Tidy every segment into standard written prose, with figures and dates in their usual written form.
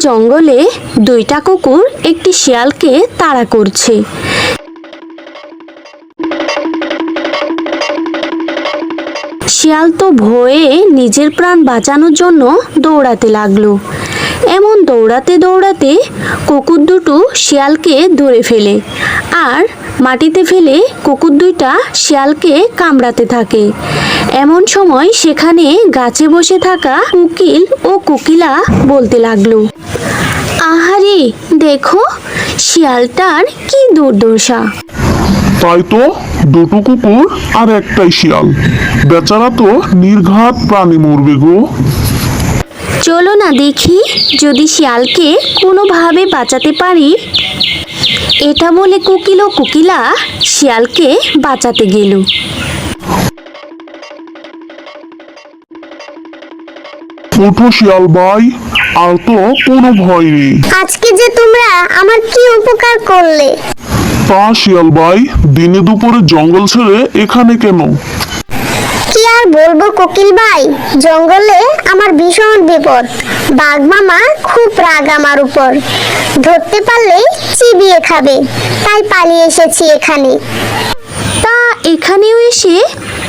জঙ্গলে দুইটা কুকুর একটি শিয়ালকে তাড়া করছে। শিয়াল তো ভয়ে নিজের প্রাণ বাঁচানোর জন্য দৌড়াতে লাগলো। এমন দৌড়াতে দৌড়াতে কুকুর দুটো শিয়ালকে ধরে ফেলে আর মাটিতে ফেলে কুকুর দুইটা শিয়ালকে কামড়াতে থাকে। এমন সময় সেখানে গাছে বসে থাকা কোকিল ও কোকিলা বলতে লাগলো, আহারে দেখো, শিয়ালটার কি দুর্দশা। তাই তো, দুটো কুকুর আর একটাই শিয়াল, বেচারা তো নির্ঘাত প্রাণী মরবে গো। চলো না দেখি যদি শিয়ালকে কোনোভাবে বাঁচাতে পারি। এটা বলে কোকিল ও কোকিলা শিয়ালকে বাঁচাতে গেল। ওঠো শিয়াল ভাই, আর তো কোনো ভয় নেই। আজকে যে তোমরা আমার কি উপকার করলে। তা শিয়াল ভাই, দিনে দুপুরে জঙ্গল ছেড়ে এখানে কেন? কি আর বলবো কোকিল ভাই, জঙ্গলে আমার ভীষণ বিপদ। বাঘ মামা খুব রাগ আমার উপর, ধরতে পারলেই চিবিয়ে খাবে, তাই পালিয়ে এসেছি এখানে। তা এখানেও এসে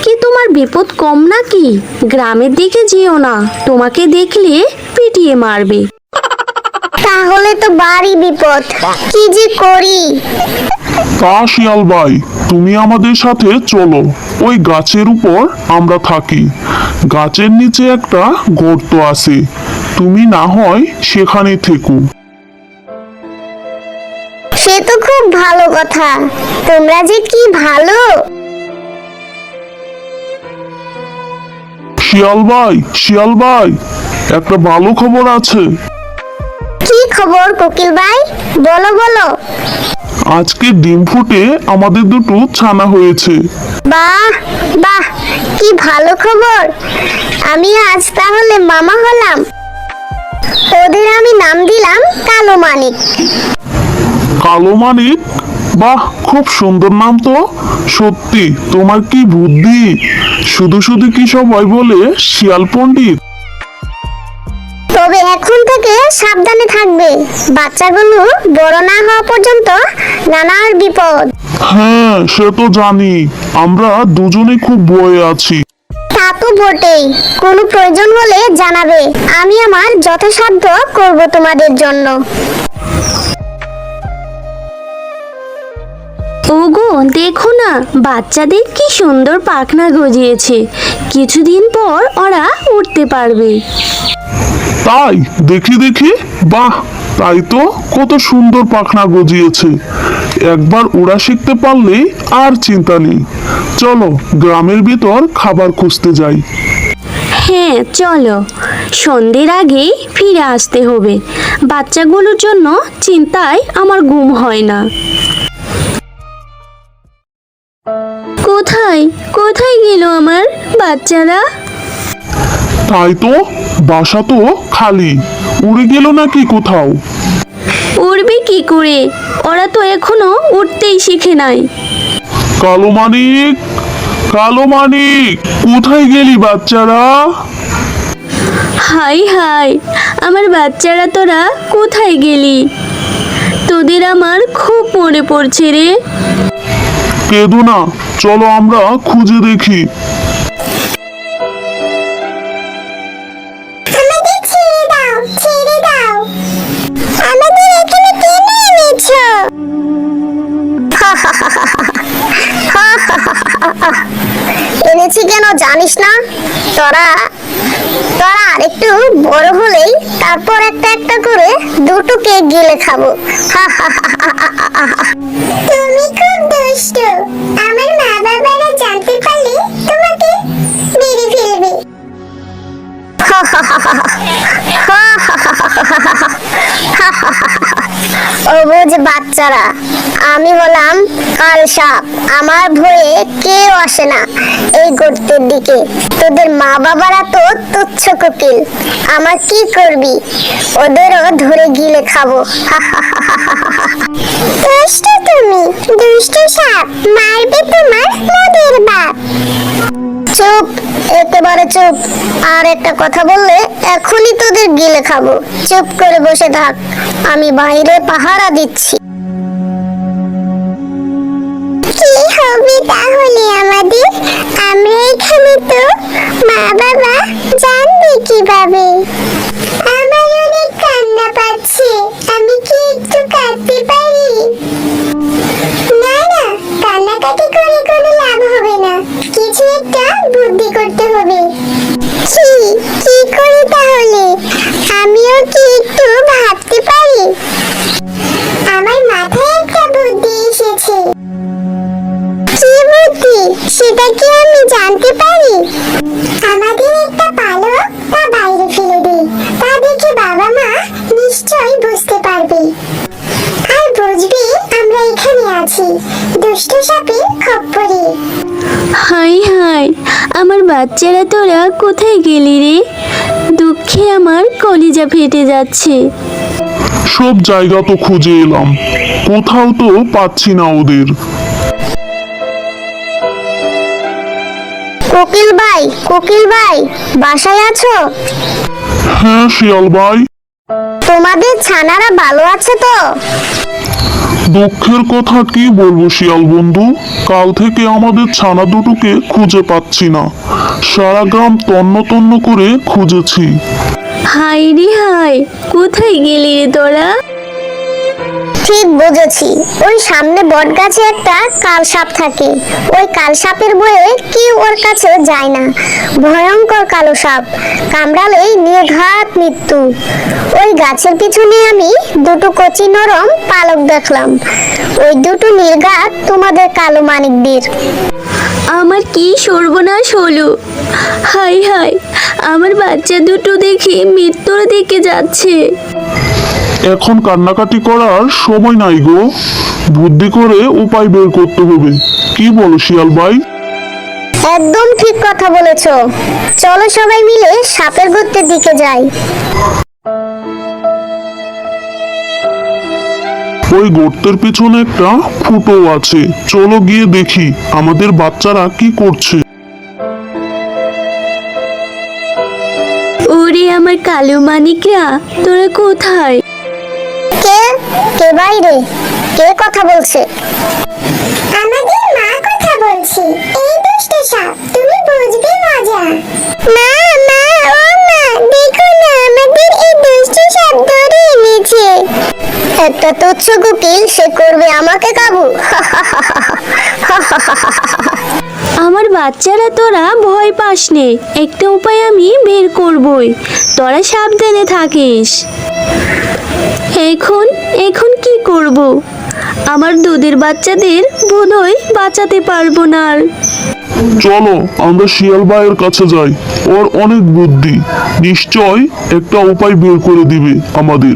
কি তোমার বিপদ কম নাকি? গ্রামের দিকে যেও না, তোমাকে দেখলে পিটিয়ে মারবে। তাহলে তো বাড়ি বিপদ, কি যে করি। তা শিয়াল ভাই, তুমি আমাদের সাথে চলো, ওই গাছের উপর আমরা থাকি। গাছের নিচে একটা গর্ত আছে, তুমি না হয় সেখানে থেকো। সে তো খুব ভালো কথা, তোমরা যে কি ভালো। শিয়াল ভাই, একটা ভালো খবর আছে। কি খবর কোকিল ভাই, বলো বলো। আজকে ডিম ফুটে আমাদের দুটো ছানা হয়েছে। বাহ বাহ, কি ভালো খবর। আমি আজ তাহলে মামা হলাম। ওদের আমি নাম দিলাম কালো মানিক। কালো মানিক? বাহ, খুব সুন্দর নাম তো। সত্যি তোমার কি বুদ্ধি, শুধু শুধু কি সবাই বলে শিয়াল পণ্ডিত। তবে এখন থেকে সাবধানে থাকবে, বাচ্চাগুলো বড় না হওয়া পর্যন্ত নানার বিপদ। হ্যাঁ সে তো জানি, আমরা দুজনে খুব ভয়ে আছি। তা তো বটেই, কোনো প্রয়োজন হলে জানাবে, আমি আমার যথাসাধ্য করব তোমাদের জন্য। ওগো দেখো না, বাচ্চাদের কি সুন্দর পাখনা গজিয়েছে, কিছুদিন পর ওরা উঠতে পারবে। তাই দেখি দেখি, বাহ, তাই তো, কত সুন্দর পাখনা গজিয়েছে। একবার উড়া শিখতে পারলেই আর চিন্তা নেই। চলো গ্রামের ভিতর খাবার খুঁজতে যাই। হ্যাঁ চলো, সন্ধ্যের আগেই ফিরে আসতে হবে, বাচ্চাগুলোর জন্য চিন্তায় আমার ঘুম হয় না। কোথায় কোথায় গেল আমার বাচ্চারা? তাই তো, বাসা তো খালি, উড়ে গেল নাকি কোথাও? উড়বে কি করে, ওরা তো এখনো উঠতেই শিখে নাই। কালো মানিক, কালো মানিক, কোথায় গেলি বাচ্চারা? হাই হাই, আমার বাচ্চারা তোরা কোথায় গেলি? তোদের আমার খুব মনে পড়ছে রে। কেঁদো না, চলো আমরা খুঁজে দেখি। আমাদের ছেড়ে দাও, ছেড়ে দাও, আমাদের এখানে কেন এনেছো? এনেছি কেন জানিস না? তোরা তোরা আরেকটু বড় হলেই তারপর একটা একটা করে দুটো কেক গিলে খাবো। তুমি খুব দুষ্টু, আমার মা বাবারা জানতে পারলে তোমাকে মেরে ফেলবে। অবুঝ বাচ্চারা, আমি হলাম কাল সাপ, আমার ভয়ে কেউ আসে না এই গর্তের দিকে। তোদের মা বাবারা তো তুচ্ছ কোকিল, আমার কি করবি, ওদেরও ধরে গিলে খাবো। দুষ্ট তুমি, দুষ্ট সাপ, মারবে তোমার মোদের বাপ। চুপ, একেবারে চুপ, আর একটা কথা বললে এখনই তোদের তোদের গিলে খাবো। চুপ করে বসে থাক, আমি বাইরে পাহারা দিচ্ছি। কি হবে তাহলে আমাদের? আমরা এখানে তো, মা বাবা জানবে কিভাবে? আমার অনেক কান্না পাচ্ছে, আমি কি একটু কাঁদতে পারি? না না, কান্নাকাটি করে কোনো লাভ হবে না, কিছু একটা বুদ্ধি করতে হবে। কি করে তাহলে? আমিও কি একটু ভাবতে পারি? আমার মাথায় একটা বুদ্ধি এসেছে। কি বুদ্ধি, সেটা কি আমি জানতে পারি? আমাদের একটা পালক তা বাইরে ফেলে দিই, তা দেখে বাবা মা নিশ্চয়ই বুঝতে পারবে, আর বুঝবে আমরা এখানে আছি দুষ্ট সাপের খপ্পরে। হাই হাই, আমার বাচ্চারা তোরা কোথায় গেলি রে? দুঃখে আমার কলিজা ফেটে যাচ্ছে। সব জায়গা তো খুঁজে এলাম, কোথাও তো পাচ্ছি না ওদের। কোকিল ভাই, বাসায় আছো? হ্যাঁ শিয়াল ভাই। তোমাদের ছানারা ভালো আছে তো? দুঃখের কথা কি বলবো শিয়াল বন্ধু, কাল থেকে আমাদের ছানা দুটোকে খুঁজে পাচ্ছি না। সারা গ্রাম তন্ন তন্ন করে খুঁজেছি। হাই রে হাই, কোথায় গেলি রে তোরা? ঠিক বুঝেছি, ওই সামনে বট গাছে একটা কাল সাপ থাকে। ওই কাল সাপের ভয়ে কেউ ওর কাছে যায় না। ভয়ঙ্কর কালো সাপ, কামড়ালেই নির্ঘাত মৃত্যু। ওই গাছের পিছনে আমি দুটো কচি নরম পালক দেখলাম, ওই দুটো নির্ঘাত তোমাদের কালো মানিকদের। আমার কি সর্বনাশ হলো! হাই হাই, আমার বাচ্চা দুটো দেখে মৃত্যুর দিকে যাচ্ছে। এখন কান্নাকাটি করার সময় নাই গো, বুদ্ধি করে উপায় বের করতে হবে। কি বলো শিয়াল ভাই? একদম ঠিক কথা বলেছো, চলো সবাই মিলে সাপের গর্তের দিকে যাই। ওই গর্তের পিছনে একটা ফুটো আছে, চলো গিয়ে দেখি আমাদের বাচ্চারা কি করছে। ওরে আমার কালো মানিকরা, তোরা কোথায়? কে বাইরে? কে কথা বলছে? আমাদের মা কথা বলছে। এই দুষ্ট সাপ, তুমি বুঝবে মজা। মা মা, ও মা, দেখো না আমাদের এই দুষ্ট সাপ ধরে এনেছে। একটা তুচ্ছ কোকিল, সে করবে আমাকে কাবু। আমার বাচ্চারা, তোরা ভয় পাস নে, একটা উপায় আমি বের করবই, তোরা সাবধানে থাকিস। এখন কি করব? আমার দুধের বাচ্চাদের বোধহয় বাঁচাতে পারবো না আর। চলো আমরা শিয়াল ভাইয়ের কাছে যাই, ওর অনেক বুদ্ধি, নিশ্চয় একটা উপায় বের করে দিবে আমাদের।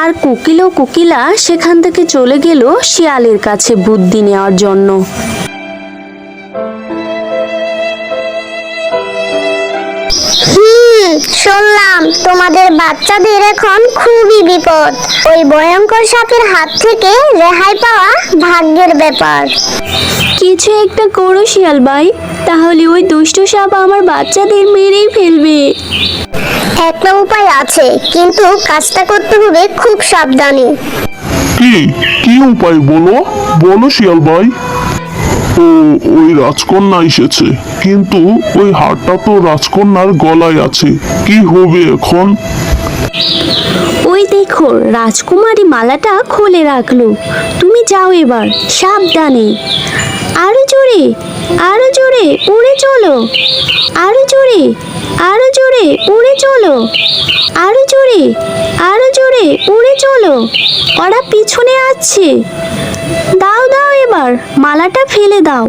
আর কোকিল ও কোকিলা সেখান থেকে চলে গেল শিয়ালের কাছে বুদ্ধি নেওয়ার জন্য। শুনলাম তোমাদের বাচ্চাদের এখন খুবই বিপদ। ওই ভয়ঙ্কর সাপের হাত থেকে রেহাই পাওয়া ভাগ্যের ব্যাপার। কিছু একটা করো শিয়াল ভাই, তাহলে ওই দুষ্ট সাপ আমার বাচ্চাদের মেরেই ফেলবে। একটা উপায় আছে, কিন্তু কাজটা করতে হবে খুব সাবধানে। কি কি উপায় বলো বলো শিয়াল ভাই। ও, ওই রাজকন্যা এসেছে, কিন্তু ওই হারটা তো রাজকন্যার গলায় আছে, কি হবে এখন? ওই দেখো, রাজকুমারী মালাটা খুলে রাখলো। তুমি যাও এবার সাবধানে। আরো জোরে, আরো জোরে উড়ে চলো। আরো জোরে, আরো জোরে উড়ে চলো। আরো জোরে, আরো জোরে উড়ে চলো। ওরা পিছনে আসছে। দাও দাও, এবার মালাটা ফেলে দাও।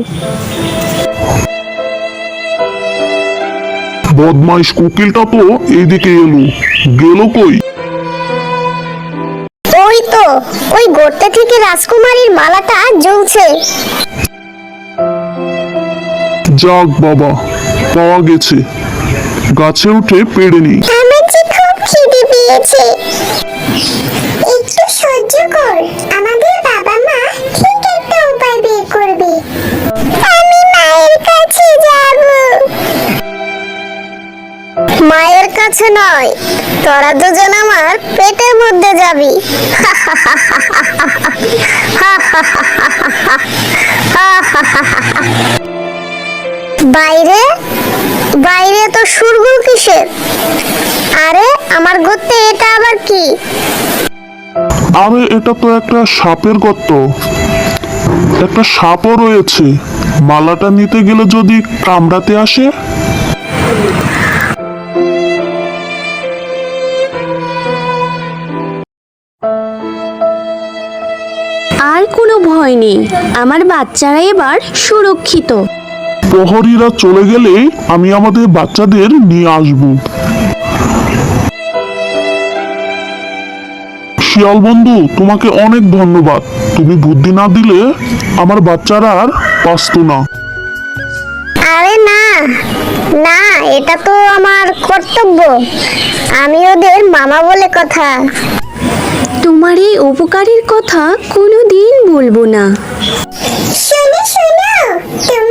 বদমাইশ কোকিলটা তো এইদিকে এলো, গেল কই? ওই তো, ওই গর্তে থেকে রাজকুমারীর মালাটা জ্বলছে। যাক বাবা, পাওয়া গেছে, গাছে উঠে পেড়ে নি। আমার যে খুব খিদে পেয়েছে, একটু সহ্য কর, আমাদের বাবা মা ঠিক একটা উপায় বের করবে। আমি মায়ের কাছে যাব। মায়ের কাছে নয়, তোরা দুজন আমার পেটের মধ্যে যাবি। বাইরে বাইরে তো সুরগুল কিসের? আরে আমার গর্তে এটা আবার কি? আরে এটা তো একটা সাপের গর্ত, একটা সাপও রয়েছে। মালাটা নিতে গেলে যদি কামড়াতে আসে? আর কোনো ভয় নেই, আমার বাচ্চারা এবার সুরক্ষিত। প্রহরীরা চলে গেলে আমি আমাদের বাচ্চাদের নিয়ে আসব। শিয়াল বন্ধু, তোমাকে অনেক ধন্যবাদ। তুমি বুদ্ধি না দিলে আমার বাচ্চারা আর বাঁচতো না। আরে না না, এটা তো আমার কর্তব্য। আমি ওদের মামা বলে কথা। তোমার এই উপকারের কথা কোনোদিন বলবো না। শোনো শোনো, তুমি